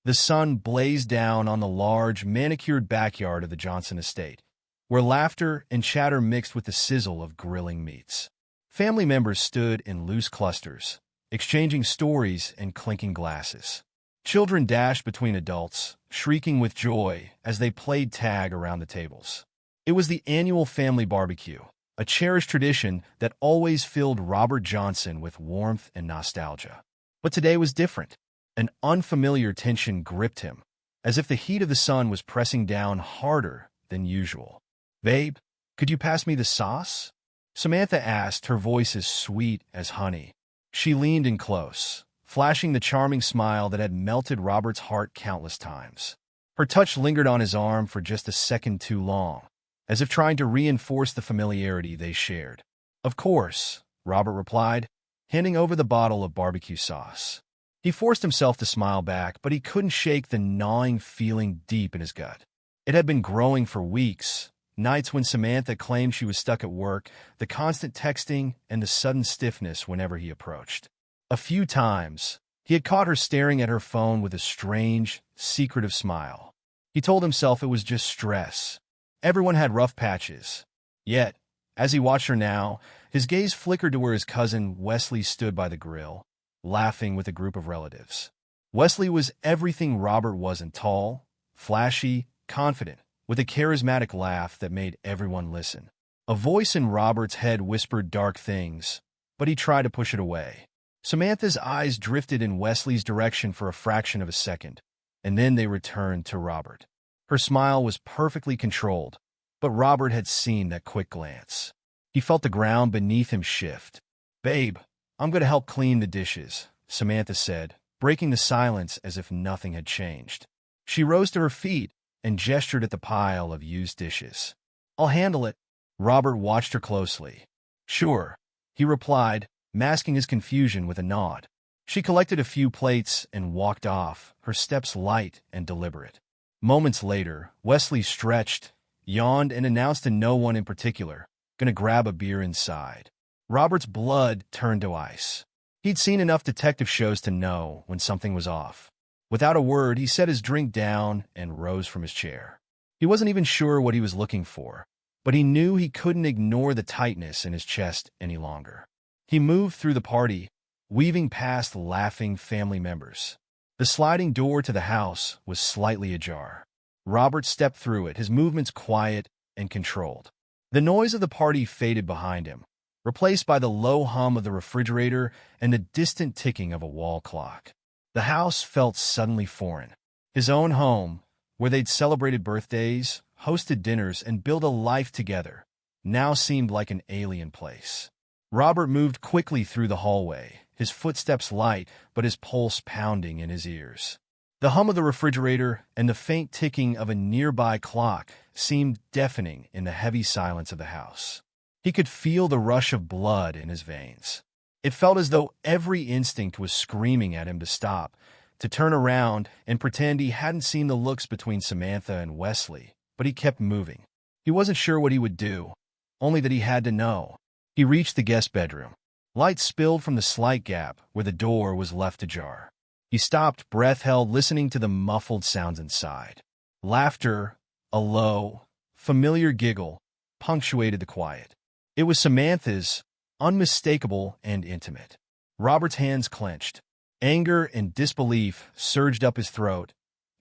The sun blazed down on the large, manicured backyard of the Johnson estate, where laughter and chatter mixed with the sizzle of grilling meats. Family members stood in loose clusters, exchanging stories and clinking glasses. Children dashed between adults, shrieking with joy as they played tag around the tables. It was the annual family barbecue, a cherished tradition that always filled Robert Johnson with warmth and nostalgia. But today was different. An unfamiliar tension gripped him, as if the heat of the sun was pressing down harder than usual. "Babe, could you pass me the sauce?" Samantha asked, her voice as sweet as honey. She leaned in close, flashing the charming smile that had melted Robert's heart countless times. Her touch lingered on his arm for just a second too long, as if trying to reinforce the familiarity they shared. "Of course," Robert replied, handing over the bottle of barbecue sauce. He forced himself to smile back, but he couldn't shake the gnawing feeling deep in his gut. It had been growing for weeks, nights when Samantha claimed she was stuck at work, the constant texting, and the sudden stiffness whenever he approached. A few times, he had caught her staring at her phone with a strange, secretive smile. He told himself it was just stress. Everyone had rough patches. Yet, as he watched her now, his gaze flickered to where his cousin Wesley stood by the grill, laughing with a group of relatives. Wesley was everything Robert wasn't: tall, flashy, confident, with a charismatic laugh that made everyone listen. A voice in Robert's head whispered dark things, but he tried to push it away. Samantha's eyes drifted in Wesley's direction for a fraction of a second, and then they returned to Robert. Her smile was perfectly controlled, but Robert had seen that quick glance. He felt the ground beneath him shift. "Babe, I'm going to help clean the dishes," Samantha said, breaking the silence as if nothing had changed. She rose to her feet and gestured at the pile of used dishes. "I'll handle it." Robert watched her closely. "Sure," he replied, masking his confusion with a nod. She collected a few plates and walked off, her steps light and deliberate. Moments later, Wesley stretched, yawned, and announced to no one in particular, "Gonna grab a beer inside." Robert's blood turned to ice. He'd seen enough detective shows to know when something was off. Without a word, he set his drink down and rose from his chair. He wasn't even sure what he was looking for, but he knew he couldn't ignore the tightness in his chest any longer. He moved through the party, weaving past laughing family members. The sliding door to the house was slightly ajar. Robert stepped through it, his movements quiet and controlled. The noise of the party faded behind him, replaced by the low hum of the refrigerator and the distant ticking of a wall clock. The house felt suddenly foreign. His own home, where they'd celebrated birthdays, hosted dinners, and built a life together, now seemed like an alien place. Robert moved quickly through the hallway, his footsteps light but his pulse pounding in his ears. The hum of the refrigerator and the faint ticking of a nearby clock seemed deafening in the heavy silence of the house. He could feel the rush of blood in his veins. It felt as though every instinct was screaming at him to stop, to turn around and pretend he hadn't seen the looks between Samantha and Wesley, but he kept moving. He wasn't sure what he would do, only that he had to know. He reached the guest bedroom. Light spilled from the slight gap where the door was left ajar. He stopped, breath held, listening to the muffled sounds inside. Laughter, a low, familiar giggle, punctuated the quiet. It was Samantha's, unmistakable and intimate. Robert's hands clenched. Anger and disbelief surged up his throat,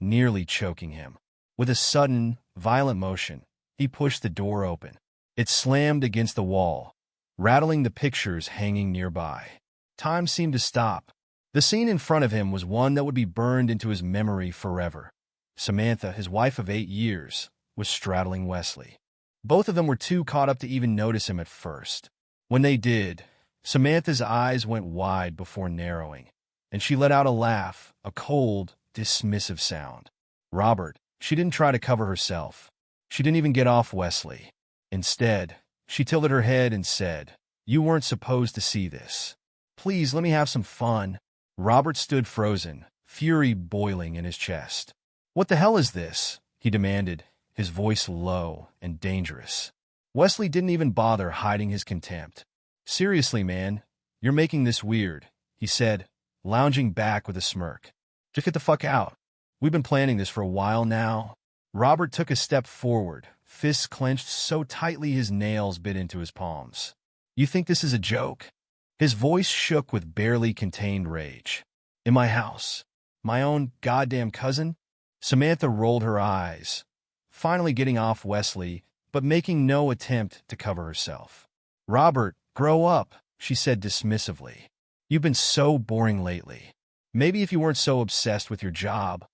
nearly choking him. With a sudden, violent motion, he pushed the door open. It slammed against the wall, rattling the pictures hanging nearby. Time seemed to stop. The scene in front of him was one that would be burned into his memory forever. Samantha, his wife of 8 years, was straddling Wesley. Both of them were too caught up to even notice him at first. When they did, Samantha's eyes went wide before narrowing, and she let out a laugh, a cold, dismissive sound. Robert, she didn't try to cover herself. She didn't even get off Wesley. Instead, she tilted her head and said, "You weren't supposed to see this. Please, let me have some fun." Robert stood frozen, fury boiling in his chest. "What the hell is this?" he demanded, his voice low and dangerous. Wesley didn't even bother hiding his contempt. "Seriously, man, you're making this weird," he said, lounging back with a smirk. "Just get the fuck out." We've been planning this for a while now. Robert took a step forward, fists clenched so tightly his nails bit into his palms. You think this is a joke? His voice shook with barely contained rage. In my house? My own goddamn cousin? Samantha rolled her eyes, finally getting off Wesley, but making no attempt to cover herself. Robert, grow up, she said dismissively. You've been so boring lately. Maybe if you weren't so obsessed with your job,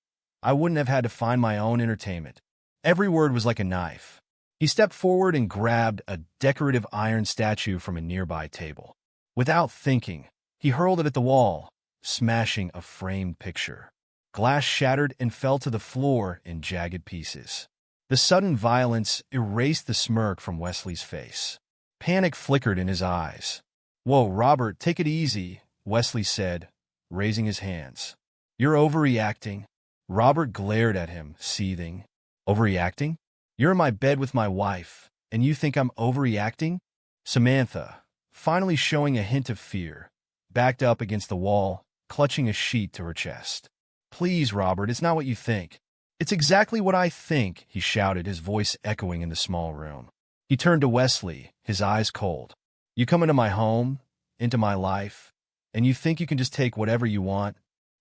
I wouldn't have had to find my own entertainment. Every word was like a knife. He stepped forward and grabbed a decorative iron statue from a nearby table. Without thinking, he hurled it at the wall, smashing a framed picture. Glass shattered and fell to the floor in jagged pieces. The sudden violence erased the smirk from Wesley's face. Panic flickered in his eyes. Whoa, Robert, take it easy, Wesley said, raising his hands. You're overreacting. Robert glared at him, seething. Overreacting? You're in my bed with my wife, and you think I'm overreacting? Samantha, finally showing a hint of fear, backed up against the wall, clutching a sheet to her chest. Please, Robert, it's not what you think. It's exactly what I think, he shouted, his voice echoing in the small room. He turned to Wesley, his eyes cold. You come into my home, into my life, and you think you can just take whatever you want?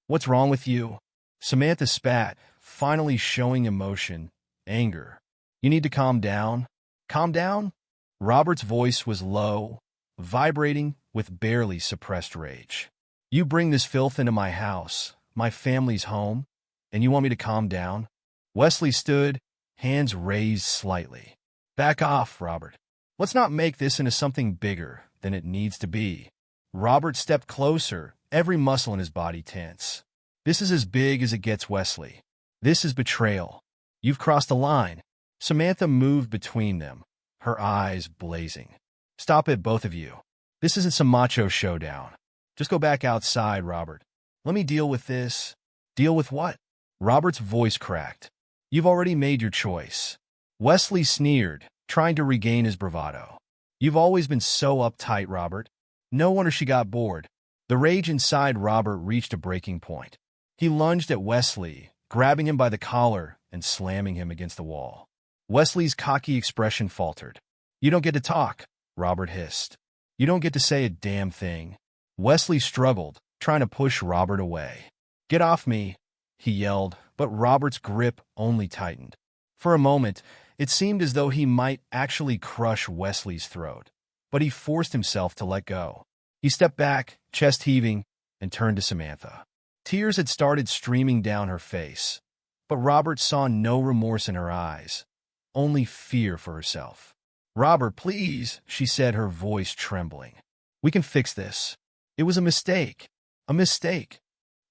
What's wrong with you? Samantha spat, finally showing emotion, anger. You need to calm down. Calm down? Robert's voice was low, vibrating with barely suppressed rage. You bring this filth into my house, my family's home, and you want me to calm down? Wesley stood, hands raised slightly. Back off, Robert. Let's not make this into something bigger than it needs to be. Robert stepped closer, every muscle in his body tense. This is as big as it gets, Wesley. This is betrayal. You've crossed the line. Samantha moved between them, her eyes blazing. Stop it, both of you. This isn't some macho showdown. Just go back outside, Robert. Let me deal with this. Deal with what? Robert's voice cracked. You've already made your choice. Wesley sneered, trying to regain his bravado. You've always been so uptight, Robert. No wonder she got bored. The rage inside Robert reached a breaking point. He lunged at Wesley, grabbing him by the collar and slamming him against the wall. Wesley's cocky expression faltered. You don't get to talk, Robert hissed. You don't get to say a damn thing. Wesley struggled, trying to push Robert away. Get off me, he yelled, but Robert's grip only tightened. For a moment, it seemed as though he might actually crush Wesley's throat, but he forced himself to let go. He stepped back, chest heaving, and turned to Samantha. Tears had started streaming down her face, but Robert saw no remorse in her eyes, only fear for herself. Robert, please, she said, her voice trembling. We can fix this. It was a mistake. A mistake.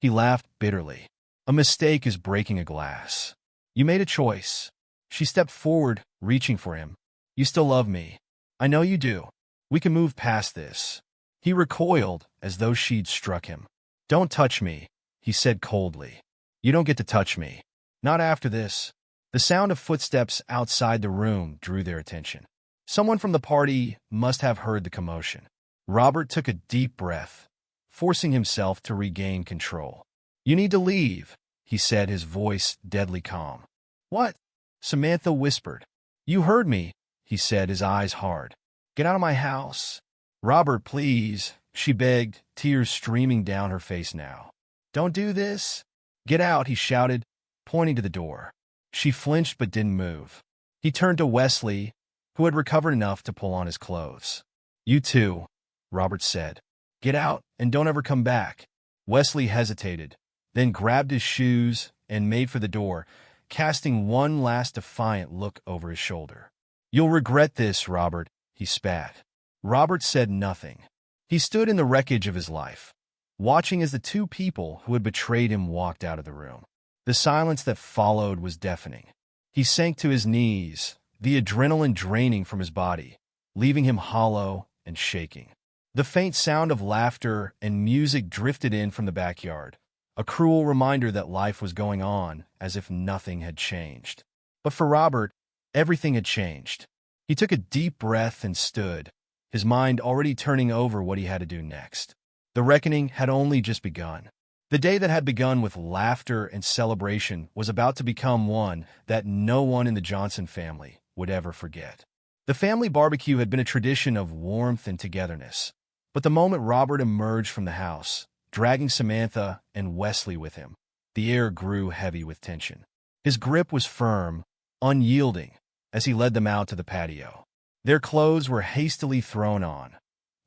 He laughed bitterly. A mistake is breaking a glass. You made a choice. She stepped forward, reaching for him. You still love me. I know you do. We can move past this. He recoiled as though she'd struck him. Don't touch me, he said coldly. You don't get to touch me. Not after this. The sound of footsteps outside the room drew their attention. Someone from the party must have heard the commotion. Robert took a deep breath, forcing himself to regain control. You need to leave, he said, his voice deadly calm. What? Samantha whispered. You heard me, he said, his eyes hard. Get out of my house. Robert, please, she begged, tears streaming down her face now. Don't do this. Get out, he shouted, pointing to the door. She flinched but didn't move. He turned to Wesley, who had recovered enough to pull on his clothes. You too, Robert said. Get out and don't ever come back. Wesley hesitated, then grabbed his shoes and made for the door, casting one last defiant look over his shoulder. You'll regret this, Robert, he spat. Robert said nothing. He stood in the wreckage of his life, watching as the two people who had betrayed him walked out of the room. The silence that followed was deafening. He sank to his knees, the adrenaline draining from his body, leaving him hollow and shaking. The faint sound of laughter and music drifted in from the backyard, a cruel reminder that life was going on as if nothing had changed. But for Robert, everything had changed. He took a deep breath and stood, his mind already turning over what he had to do next. The reckoning had only just begun. The day that had begun with laughter and celebration was about to become one that no one in the Johnson family would ever forget. The family barbecue had been a tradition of warmth and togetherness, but the moment Robert emerged from the house, dragging Samantha and Wesley with him, the air grew heavy with tension. His grip was firm, unyielding, as he led them out to the patio. Their clothes were hastily thrown on.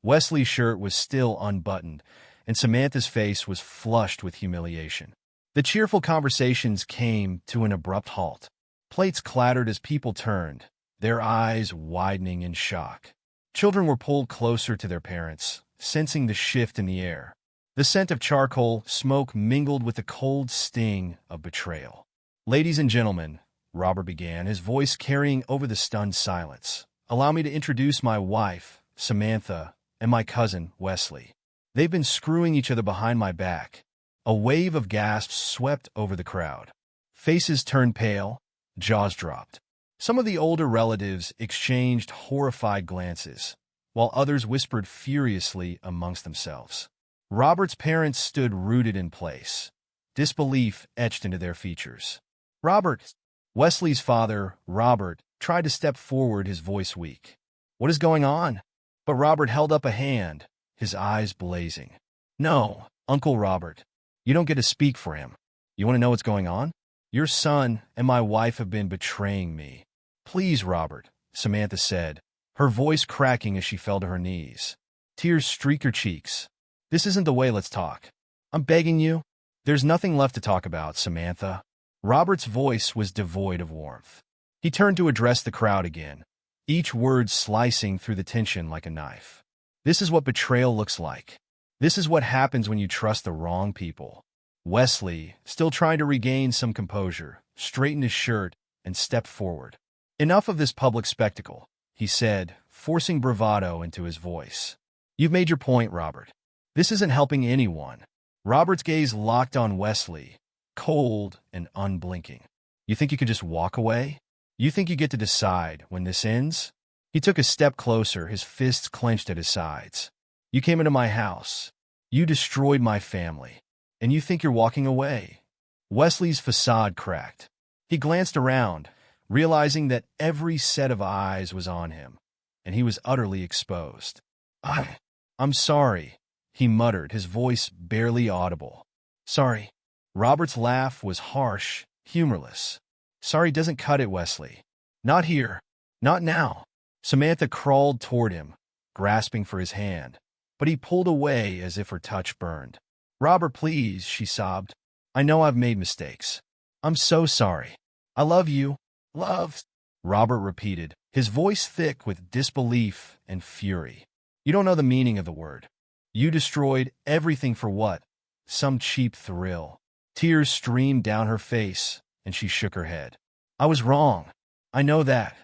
Wesley's shirt was still unbuttoned, and Samantha's face was flushed with humiliation. The cheerful conversations came to an abrupt halt. Plates clattered as people turned, their eyes widening in shock. Children were pulled closer to their parents, sensing the shift in the air. The scent of charcoal smoke mingled with the cold sting of betrayal. "Ladies and gentlemen," Robert began, his voice carrying over the stunned silence, "allow me to introduce my wife, Samantha, and my cousin, Wesley. They've been screwing each other behind my back." A wave of gasps swept over the crowd. Faces turned pale, jaws dropped. Some of the older relatives exchanged horrified glances, while others whispered furiously amongst themselves. Robert's parents stood rooted in place, disbelief etched into their features. "Robert!" Wesley's father, Robert, tried to step forward, his voice weak. "What is going on?" But Robert held up a hand, his eyes blazing. "No, Uncle Robert, you don't get to speak for him. You want to know what's going on? Your son and my wife have been betraying me." "Please, Robert," Samantha said, her voice cracking as she fell to her knees. Tears streaked her cheeks. "This isn't the way, let's talk. I'm begging you." "There's nothing left to talk about, Samantha." Robert's voice was devoid of warmth. He turned to address the crowd again, each word slicing through the tension like a knife. "This is what betrayal looks like. This is what happens when you trust the wrong people." Wesley, still trying to regain some composure, straightened his shirt and stepped forward. "Enough of this public spectacle," he said, forcing bravado into his voice. "You've made your point, Robert. This isn't helping anyone." Robert's gaze locked on Wesley, cold and unblinking. "You think you can just walk away? You think you get to decide when this ends?" He took a step closer, his fists clenched at his sides. "You came into my house. You destroyed my family. And you think you're walking away?" Wesley's facade cracked. He glanced around, realizing that every set of eyes was on him, and he was utterly exposed. I'm sorry," he muttered, his voice barely audible. "Sorry." Robert's laugh was harsh, humorless. "Sorry doesn't cut it, Wesley. Not here. Not now." Samantha crawled toward him, grasping for his hand, but he pulled away as if her touch burned. "Robert, please," she sobbed. "I know I've made mistakes. I'm so sorry. I love you." "Love," Robert repeated, his voice thick with disbelief and fury. "You don't know the meaning of the word. You destroyed everything for what? Some cheap thrill." Tears streamed down her face, and she shook her head. "I was wrong. I know that.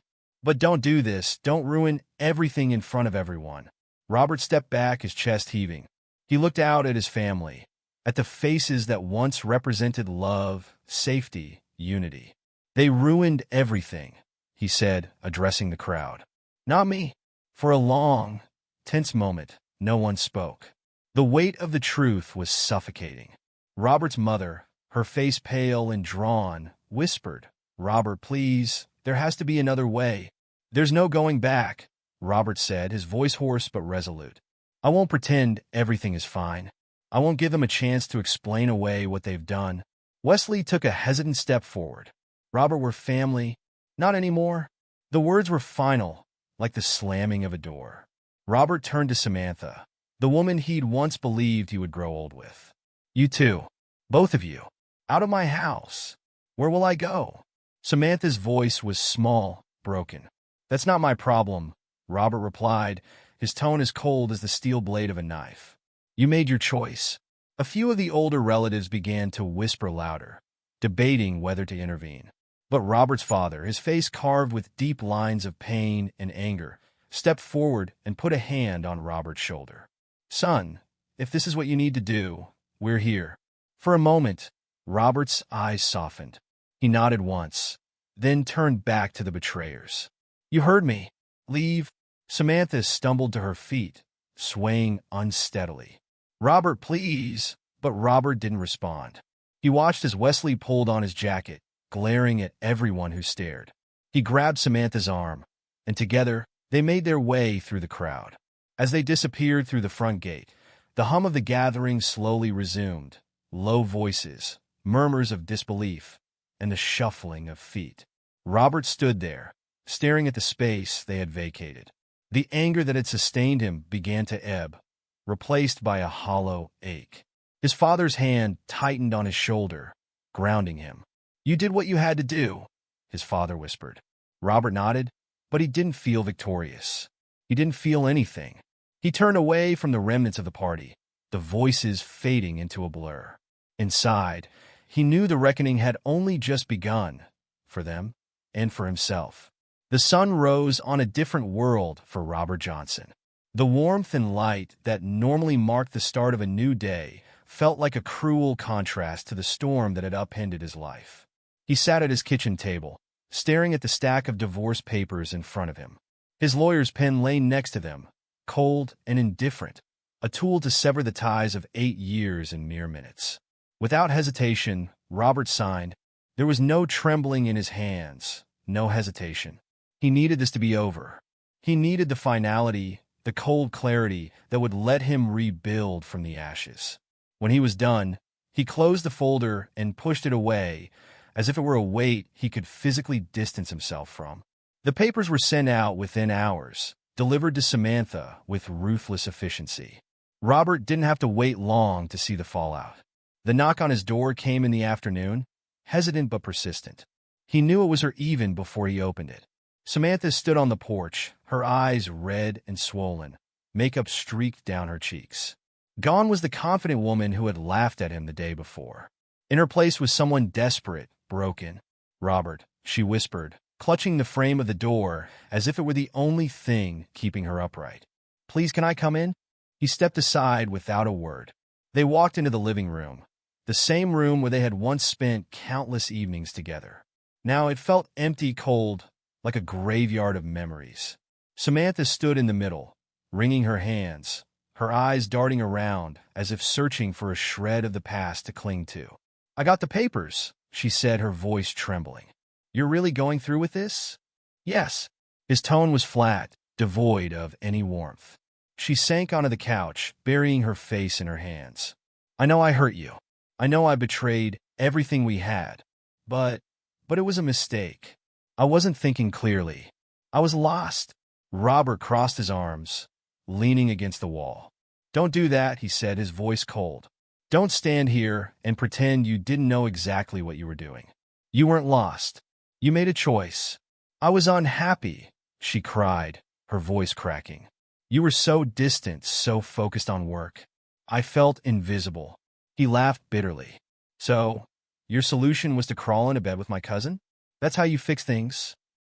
But don't do this. Don't ruin everything in front of everyone." Robert stepped back, his chest heaving. He looked out at his family, at the faces that once represented love, safety, unity. "They ruined everything," he said, addressing the crowd. "Not me." For a long, tense moment, no one spoke. The weight of the truth was suffocating. Robert's mother, her face pale and drawn, whispered, "Robert, please, there has to be another way." "There's no going back," Robert said, his voice hoarse but resolute. "I won't pretend everything is fine. I won't give them a chance to explain away what they've done." Wesley took a hesitant step forward. "Robert, we're family. Not anymore." The words were final, like the slamming of a door. Robert turned to Samantha, the woman he'd once believed he would grow old with. "You two, both of you, out of my house. Where will I go?" Samantha's voice was small, broken. "That's not my problem," Robert replied, his tone as cold as the steel blade of a knife. "You made your choice." A few of the older relatives began to whisper louder, debating whether to intervene. But Robert's father, his face carved with deep lines of pain and anger, stepped forward and put a hand on Robert's shoulder. "Son, if this is what you need to do, we're here." For a moment, Robert's eyes softened. He nodded once, then turned back to the betrayers. "You heard me. Leave." Samantha stumbled to her feet, swaying unsteadily. "Robert, please," But Robert didn't respond. He watched as Wesley pulled on his jacket, glaring at everyone who stared. He grabbed Samantha's arm, and together they made their way through the crowd. As they disappeared through the front gate, the hum of the gathering slowly resumed, low voices, murmurs of disbelief, and the shuffling of feet. Robert stood there, staring at the space they had vacated. The anger that had sustained him began to ebb, replaced by a hollow ache. His father's hand tightened on his shoulder, grounding him. "You did what you had to do," his father whispered. Robert nodded, but he didn't feel victorious. He didn't feel anything. He turned away from the remnants of the party, the voices fading into a blur. Inside, he knew the reckoning had only just begun, for them and for himself. The sun rose on a different world for Robert Johnson. The warmth and light that normally marked the start of a new day felt like a cruel contrast to the storm that had upended his life. He sat at his kitchen table, staring at the stack of divorce papers in front of him. His lawyer's pen lay next to them, cold and indifferent, a tool to sever the ties of 8 years in mere minutes. Without hesitation, Robert signed. There was no trembling in his hands, no hesitation. He needed this to be over. He needed the finality, the cold clarity that would let him rebuild from the ashes. When he was done, he closed the folder and pushed it away, as if it were a weight he could physically distance himself from. The papers were sent out within hours, delivered to Samantha with ruthless efficiency. Robert didn't have to wait long to see the fallout. The knock on his door came in the afternoon, hesitant but persistent. He knew it was her even before he opened it. Samantha stood on the porch, her eyes red and swollen, makeup streaked down her cheeks. Gone was the confident woman who had laughed at him the day before. In her place was someone desperate, broken. "Robert," she whispered, clutching the frame of the door as if it were the only thing keeping her upright. "Please, can I come in?" He stepped aside without a word. They walked into the living room, the same room where they had once spent countless evenings together. Now it felt empty, cold, like a graveyard of memories. Samantha stood in the middle, wringing her hands, her eyes darting around as if searching for a shred of the past to cling to. "I got the papers," she said, her voice trembling. "You're really going through with this?" "Yes." His tone was flat, devoid of any warmth. She sank onto the couch, burying her face in her hands. "I know I hurt you. I know I betrayed everything we had. But it was a mistake. I wasn't thinking clearly. I was lost." Robert crossed his arms, leaning against the wall. "Don't do that," he said, his voice cold. "Don't stand here and pretend you didn't know exactly what you were doing. You weren't lost. You made a choice." "I was unhappy," she cried, her voice cracking. "You were so distant, so focused on work. I felt invisible." He laughed bitterly. "So, your solution was to crawl into bed with my cousin? That's how you fix things?"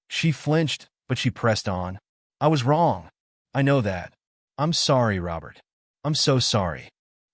She flinched, but she pressed on. "I was wrong. I know that. I'm sorry, Robert. I'm so sorry.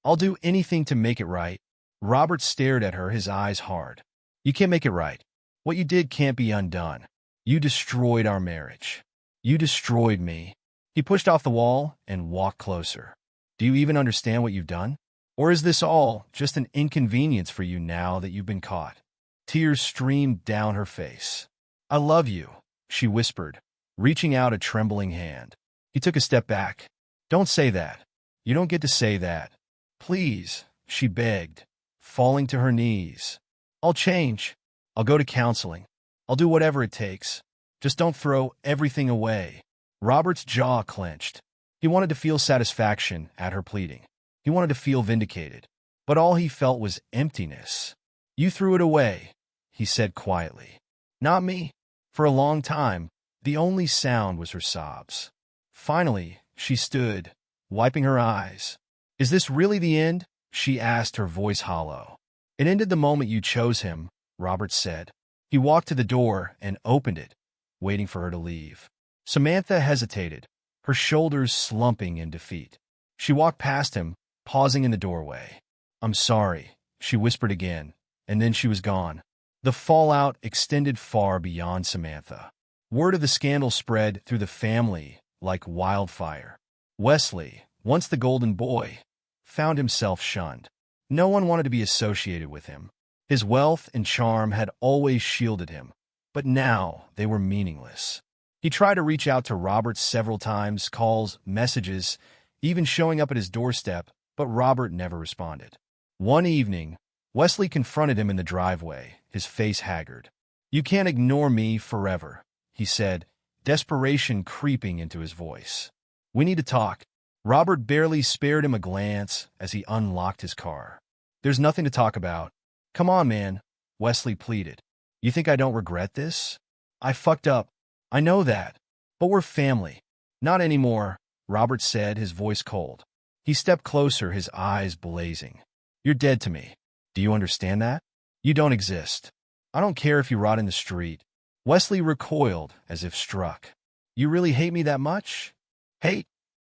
I'll do anything to make it right." Robert stared at her, his eyes hard. "You can't make it right. What you did can't be undone. You destroyed our marriage. You destroyed me." He pushed off the wall and walked closer. "Do you even understand what you've done? Or is this all just an inconvenience for you now that you've been caught?" Tears streamed down her face. "I love you," she whispered, reaching out a trembling hand. He took a step back. "Don't say that. You don't get to say that. Please," she begged, falling to her knees. "I'll change. I'll go to counseling. I'll do whatever it takes. Just don't throw everything away." Robert's jaw clenched. He wanted to feel satisfaction at her pleading. He wanted to feel vindicated. But all he felt was emptiness. "You threw it away," he said quietly. "Not me." For a long time, the only sound was her sobs. Finally, she stood, wiping her eyes. "Is this really the end?" she asked, her voice hollow. "It ended the moment you chose him," Robert said. He walked to the door and opened it, waiting for her to leave. Samantha hesitated, her shoulders slumping in defeat. She walked past him, pausing in the doorway. "I'm sorry," she whispered again, and then she was gone. The fallout extended far beyond Samantha. Word of the scandal spread through the family like wildfire. Wesley, once the golden boy, found himself shunned. No one wanted to be associated with him. His wealth and charm had always shielded him, but now they were meaningless. He tried to reach out to Robert several times, calls, messages, even showing up at his doorstep, but Robert never responded. One evening, Wesley confronted him in the driveway, his face haggard. "You can't ignore me forever," he said, desperation creeping into his voice. "We need to talk." Robert barely spared him a glance as he unlocked his car. "There's nothing to talk about." "Come on, man," Wesley pleaded. "You think I don't regret this? I fucked up. I know that. But we're family." "Not anymore," Robert said, his voice cold. He stepped closer, his eyes blazing. "You're dead to me. Do you understand that? You don't exist. I don't care if you rot in the street." Wesley recoiled as if struck. "You really hate me that much?" "Hate?"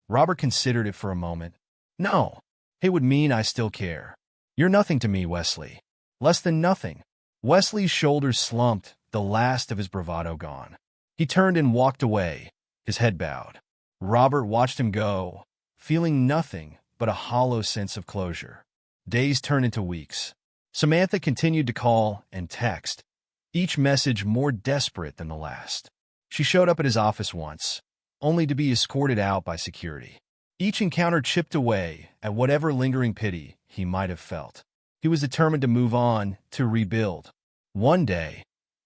Robert considered it for a moment. "No. Hate would mean I still care. You're nothing to me, Wesley. Less than nothing." Wesley's shoulders slumped, the last of his bravado gone. He turned and walked away, his head bowed. Robert watched him go, feeling nothing but a hollow sense of closure. Days turned into weeks. Samantha continued to call and text, each message more desperate than the last. She showed up at his office once, only to be escorted out by security. Each encounter chipped away at whatever lingering pity he might have felt. He was determined to move on, to rebuild. One day,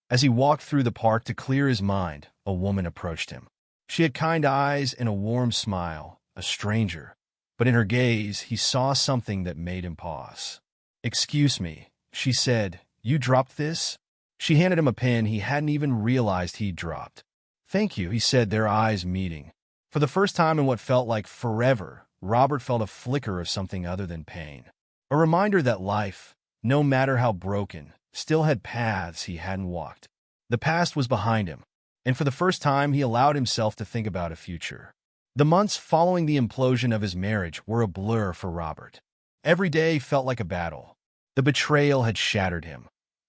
as he walked through the park to clear his mind, a woman approached him. She had kind eyes and a warm smile, a stranger, but in her gaze he saw something that made him pause. "Excuse me," she said, "you dropped this?" She handed him a pen he hadn't even realized he'd dropped. "Thank you," he said, their eyes meeting. For the first time in what felt like forever, Robert felt a flicker of something other than pain. A reminder that life, no matter how broken, still had paths he hadn't walked. The past was behind him, and for the first time he allowed himself to think about a future. The months following the implosion of his marriage were a blur for Robert. Every day felt like a battle. The betrayal had shattered him,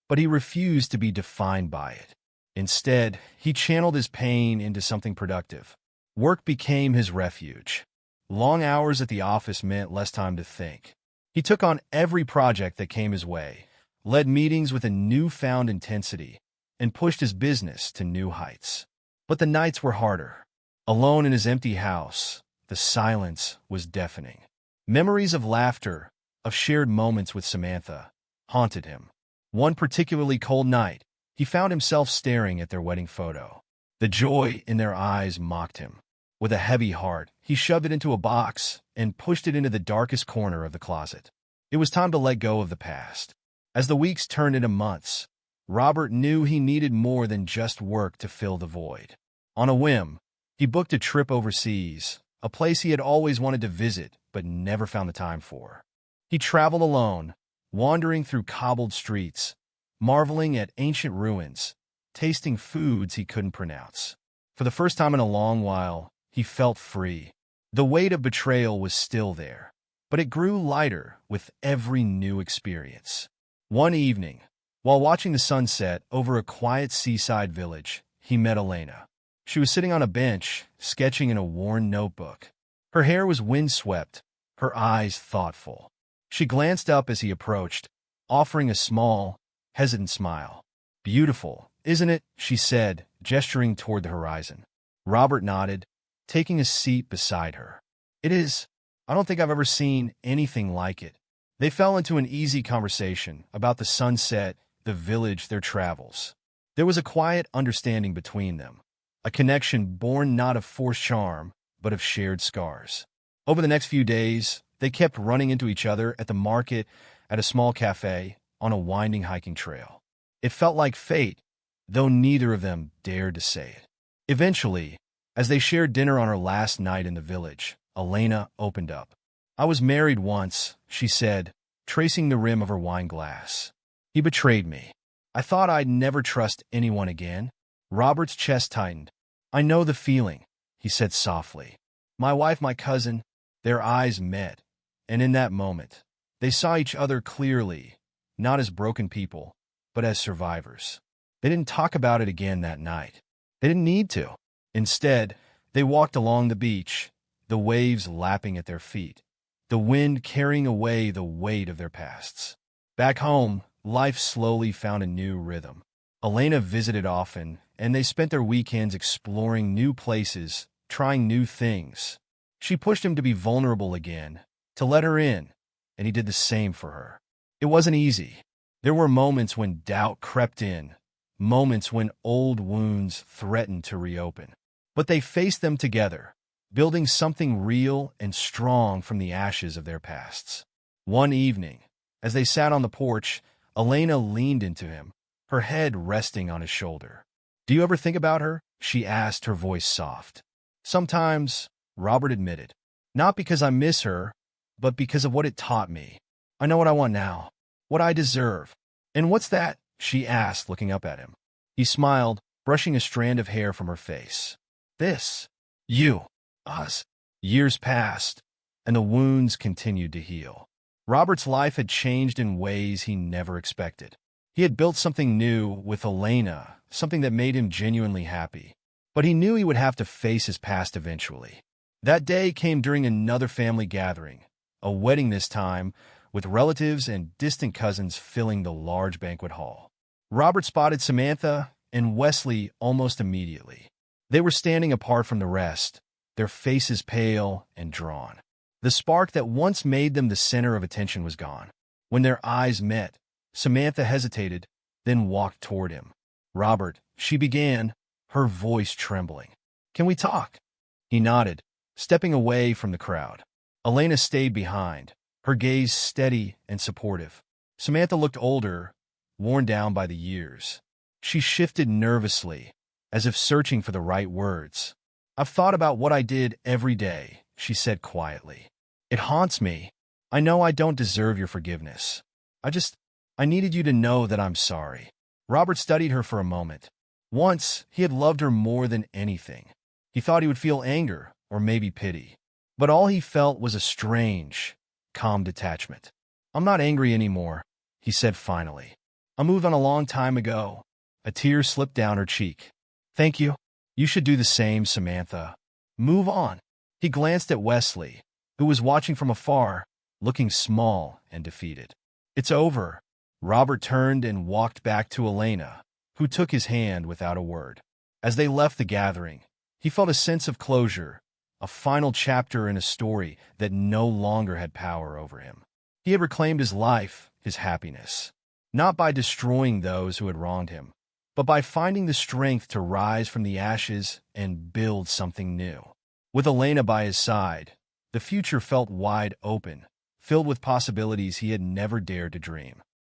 but he refused to be defined by it. Instead, he channeled his pain into something productive. Work became his refuge. Long hours at the office meant less time to think. He took on every project that came his way, led meetings with a newfound intensity, and pushed his business to new heights. But the nights were harder. Alone in his empty house, the silence was deafening. Memories of laughter, of shared moments with Samantha, haunted him. One particularly cold night, he found himself staring at their wedding photo. The joy in their eyes mocked him. With a heavy heart, he shoved it into a box and pushed it into the darkest corner of the closet. It was time to let go of the past. As the weeks turned into months, Robert knew he needed more than just work to fill the void. On a whim, he booked a trip overseas, a place he had always wanted to visit but never found the time for. He traveled alone, wandering through cobbled streets, marveling at ancient ruins, tasting foods he couldn't pronounce. For the first time in a long while, he felt free. The weight of betrayal was still there, but it grew lighter with every new experience. One evening, while watching the sunset over a quiet seaside village, he met Elena. She was sitting on a bench, sketching in a worn notebook. Her hair was windswept, her eyes thoughtful. She glanced up as he approached, offering a small, hesitant smile. "Beautiful, isn't it?" she said, gesturing toward the horizon. Robert nodded, taking a seat beside her. "It is. I don't think I've ever seen anything like it." They fell into an easy conversation about the sunset, the village, their travels. There was a quiet understanding between them, a connection born not of forced charm, but of shared scars. Over the next few days, they kept running into each other at the market, at a small cafe, on a winding hiking trail. It felt like fate, though neither of them dared to say it. Eventually, as they shared dinner on her last night in the village, Elena opened up. "I was married once," she said, tracing the rim of her wine glass. "He betrayed me. I thought I'd never trust anyone again." Robert's chest tightened. "I know the feeling," he said softly. "My wife, my cousin." Their eyes met, and in that moment, they saw each other clearly, not as broken people, but as survivors. They didn't talk about it again that night. They didn't need to. Instead, they walked along the beach, the waves lapping at their feet, the wind carrying away the weight of their pasts. Back home, life slowly found a new rhythm. Elena visited often, and they spent their weekends exploring new places, trying new things. She pushed him to be vulnerable again, to let her in, and he did the same for her. It wasn't easy. There were moments when doubt crept in, moments when old wounds threatened to reopen. But they faced them together, building something real and strong from the ashes of their pasts. One evening, as they sat on the porch, Elena leaned into him, her head resting on his shoulder. "Do you ever think about her?" she asked, her voice soft. "Sometimes," Robert admitted. "Not because I miss her, but because of what it taught me. I know what I want now, what I deserve." "And what's that?" she asked, looking up at him. He smiled, brushing a strand of hair from her face. "This. You. Us." Years passed, and the wounds continued to heal. Robert's life had changed in ways he never expected. He had built something new with Elena, something that made him genuinely happy. But he knew he would have to face his past eventually. That day came during another family gathering, a wedding this time, with relatives and distant cousins filling the large banquet hall. Robert spotted Samantha and Wesley almost immediately. They were standing apart from the rest, their faces pale and drawn. The spark that once made them the center of attention was gone. When their eyes met, Samantha hesitated, then walked toward him. "Robert," she began, her voice trembling. "Can we talk?" He nodded, stepping away from the crowd. Elena stayed behind, her gaze steady and supportive. Samantha looked older, worn down by the years. She shifted nervously, as if searching for the right words. "I've thought about what I did every day," she said quietly. "It haunts me. I know I don't deserve your forgiveness. I needed you to know that I'm sorry." Robert studied her for a moment. Once, he had loved her more than anything. He thought he would feel anger, or maybe pity. But all he felt was a strange, calm detachment. "I'm not angry anymore," he said finally. "I moved on a long time ago." A tear slipped down her cheek. "Thank you. You should do the same, Samantha. Move on." He glanced at Wesley, who was watching from afar, looking small and defeated. "It's over." Robert turned and walked back to Elena, who took his hand without a word. As they left the gathering, he felt a sense of closure, a final chapter in a story that no longer had power over him. He had reclaimed his life, his happiness, not by destroying those who had wronged him, but by finding the strength to rise from the ashes and build something new. With Elena by his side, the future felt wide open, filled with possibilities he had never dared to dream.